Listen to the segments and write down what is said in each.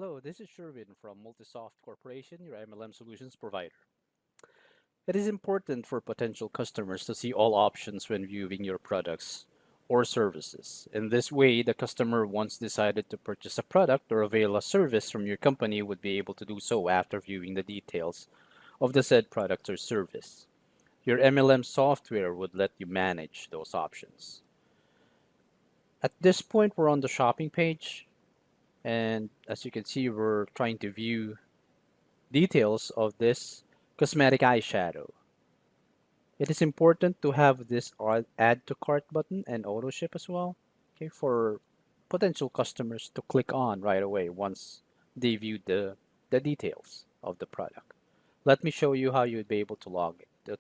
Hello, this is Sherwin from MultiSoft Corporation, your MLM solutions provider. It is important for potential customers to see all options when viewing your products or services. In this way, the customer once decided to purchase a product or avail a service from your company would be able to do so after viewing the details of the said product or service. Your MLM software would let you manage those options. At this point, we're on the shopping page. And as you can see, we're trying to view details of this cosmetic eyeshadow. It is important to have this add to cart button and auto ship as well, okay, for potential customers to click on right away once they view the details of the product. Let me show you how you'd be able to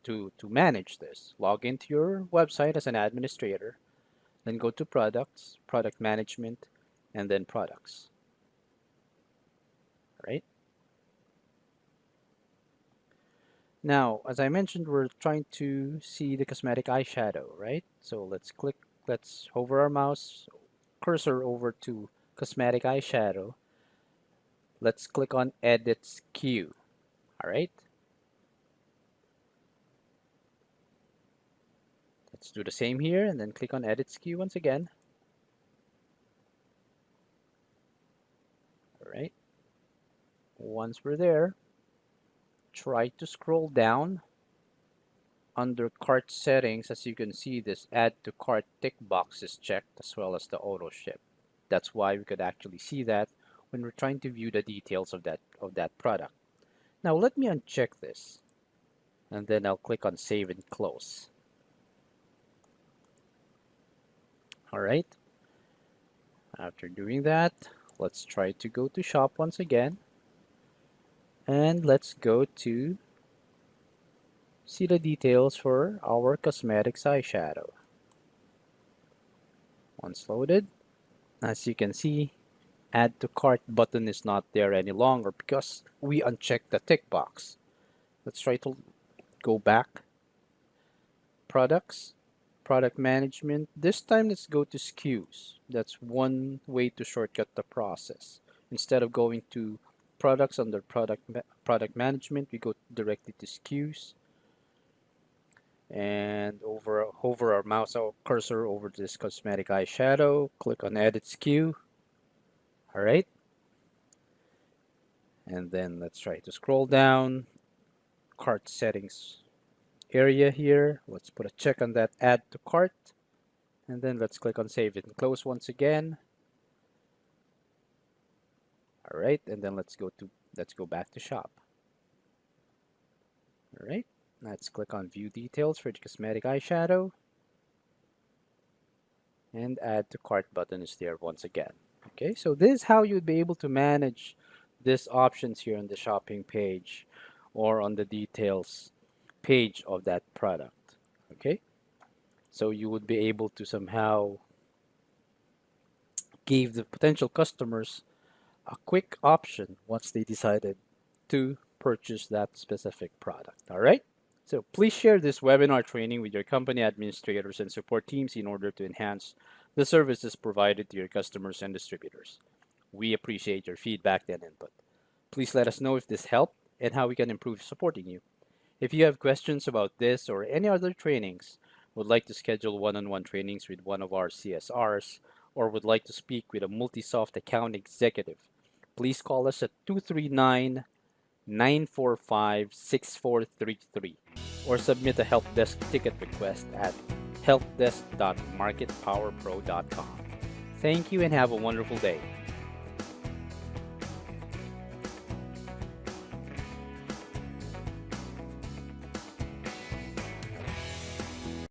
to manage this. Log into your website as an administrator, then go to products, product management, and then products. Right? Now, as I mentioned, we're trying to see the cosmetic eyeshadow, right? So let's hover our mouse cursor over to cosmetic eyeshadow. Let's click on edit SKU, all right? Let's do the same here and then click on edit SKU once again. All right. Once we're there, try to scroll down under cart settings. As you can see, this add to cart tick box is checked as well as the auto ship. That's why we could actually see that when we're trying to view the details of that product. Now let me uncheck this and then I'll click on save and close. All right. After doing that, let's try to go to shop once again and let's go to see the details for our cosmetics eyeshadow. Once loaded, as you can see, add to cart button is not there any longer because we unchecked the tick box. Let's try to go back. Products, product management. This time let's go to SKUs. That's one way to shortcut the process. Instead of going to products under product management, we go directly to SKUs. And hover our mouse cursor over this cosmetic eyeshadow, click on edit SKU. All right. And then let's try to scroll down cart settings area here. Let's put a check on that add to cart. And then let's click on save and close once again. All right. And then let's go back to shop. All right. Let's click on view details for the cosmetic eyeshadow. And add to cart button is there once again. Okay, so this is how you'd be able to manage these options here on the shopping page or on the details page of that product. Okay, so you would be able to somehow give the potential customers a quick option once they decided to purchase that specific product. All right. So please share this webinar training with your company administrators and support teams in order to enhance the services provided to your customers and distributors. We appreciate your feedback and input. Please let us know if this helped and how we can improve supporting you. If you have questions about this or any other trainings, would like to schedule one-on-one trainings with one of our CSRs, or would like to speak with a MultiSoft account executive, please call us at 239 945 6433 or submit a help desk ticket request at helpdesk.marketpowerpro.com. Thank you and have a wonderful day.